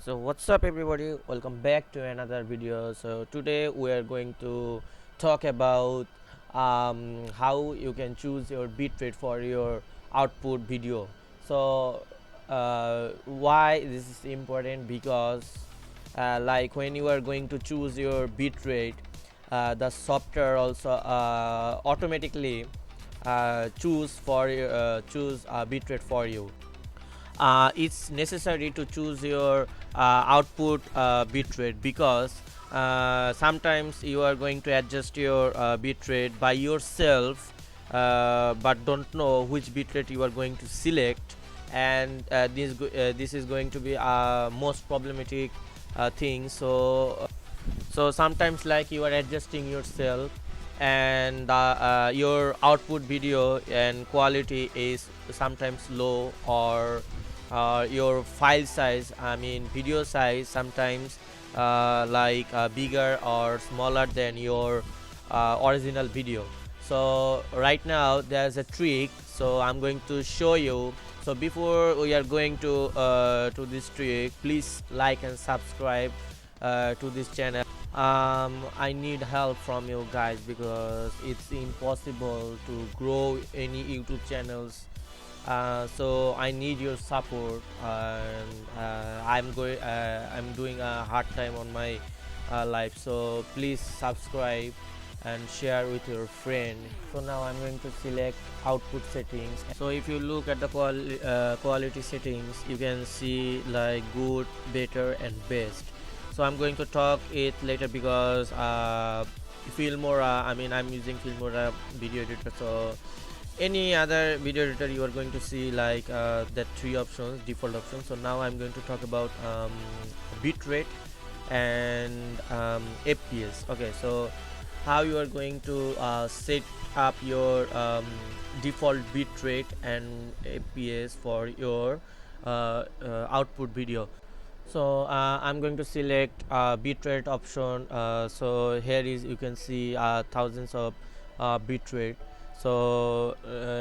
So what's up everybody, welcome back to another video. So today we are going to talk about how you can choose your bitrate for your output video. So why this is important, because like when you are going to choose your bitrate, the software also automatically choose bitrate for you. It's necessary to choose your output bitrate, because sometimes you are going to adjust your bitrate by yourself, but don't know which bitrate you are going to select, and this is going to be a most problematic thing. So sometimes like you are adjusting yourself, and your output video and quality is sometimes low, or your file size, I mean video size, sometimes bigger or smaller than your original video. So right now there's a trick, so I'm going to show you. So before we are going to this trick, please like and subscribe to this channel. I need help from you guys, because it's impossible to grow any YouTube channels. So I need your support, and I'm doing a hard time on my life. So please subscribe and share with your friend. So now I'm going to select output settings. So if you look at the quality settings, you can see like good, better and best. So I'm going to talk it later, because Filmora, I mean I'm using Filmora video editor. So any other video editor you are going to see like the three options, default options. So now I'm going to talk about bitrate and fps. Okay, so how you are going to set up your default bitrate and fps for your output video. So I'm going to select bitrate option. So here is, you can see thousands of bitrate. So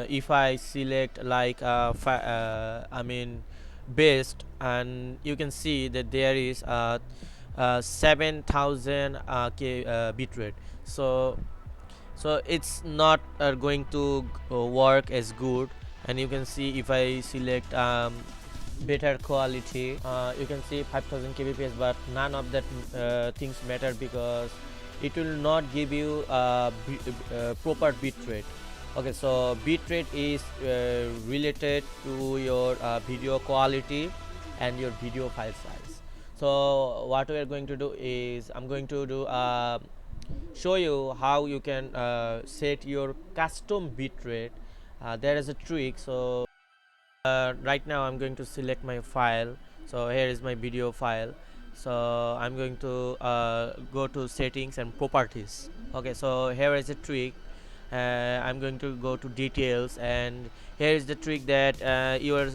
if I select like I mean best, and you can see that there is 7,000 bitrate. So it's not going to work as good. And you can see if I select better quality, you can see 5000 kbps, but none of that things matter, because it will not give you proper bitrate. Okay, so bitrate is related to your video quality and your video file size. So what we are going to do is, I'm going to do show you how you can set your custom bitrate. There is a trick. So right now I'm going to select my file. So here is my video file. So I'm going to go to settings and properties. Okay, so here is a trick. I'm going to go to details, and here is the trick that you are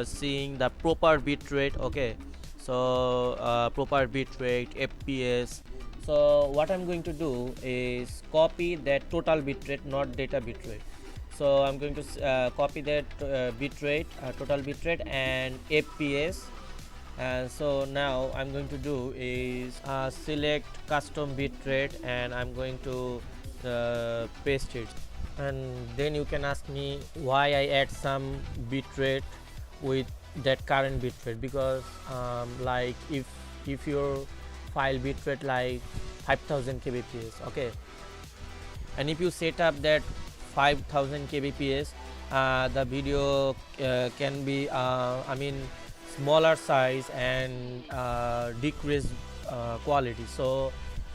seeing the proper bitrate. Okay, so proper bitrate, fps. So what I'm going to do is copy that total bitrate, not data bitrate. So I'm going to copy that bitrate, total bitrate and fps. And so now I'm going to do is select custom bitrate, and I'm going to paste it. And then you can ask me why I add some bitrate with that current bitrate, because like if your file bitrate like 5000 kbps, okay, and if you set up that 5000 kbps, the video can be I mean smaller size and decreased quality. So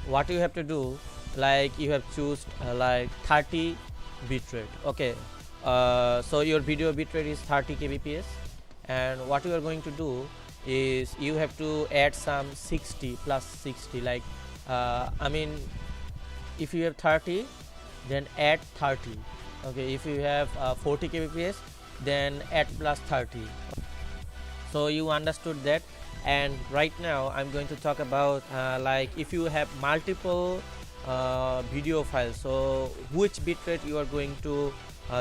what you have to do, like you have choose like 30 bitrate. Okay, so your video bitrate is 30 kbps, and what you are going to do is you have to add some 60 plus 60, like I mean if you have 30, then add 30. Okay, if you have 40 kbps, then add plus 30. So you understood that. And right now I'm going to talk about like if you have multiple video files, so which bitrate you are going to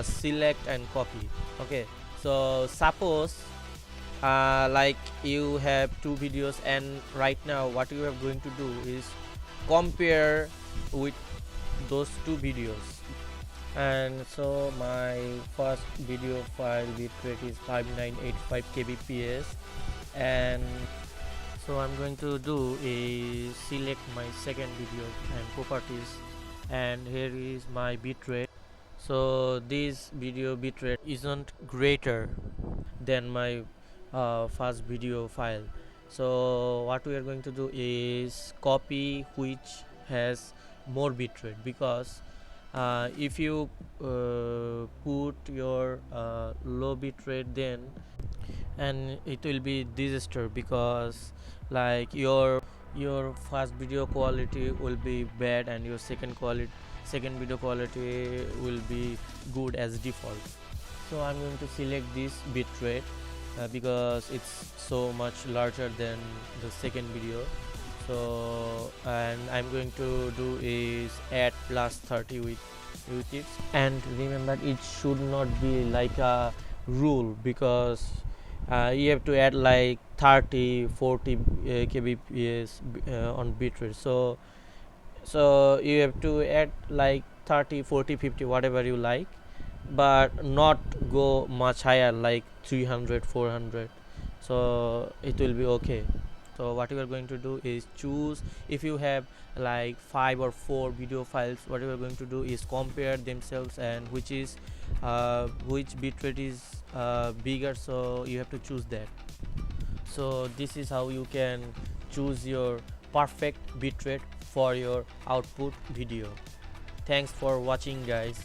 select and copy. Okay, so suppose like you have two videos, and right now what you are going to do is compare with those two videos. And so my first video file bitrate is 5985 kbps, and so I'm going to do is select my second video and properties, and here is my bitrate. So this video bitrate isn't greater than my first video file. So what we are going to do is copy which has more bitrate, because if you put your low bitrate, then and it will be disaster, because like your first video quality will be bad and your second video quality will be good as default. So I'm going to select this bitrate because it's so much larger than the second video. So and I'm going to do is add plus 30 with it, and remember it should not be like a rule, because you have to add like 30 40 kbps on bitrate. So you have to add like 30 40 50 whatever you like, but not go much higher like 300 400. So it will be okay. So what you are going to do is choose, if you have like 5 or 4 video files, what you are going to do is compare themselves, and which bitrate is bigger, so you have to choose that. So this is how you can choose your perfect bitrate for your output video. Thanks for watching, guys.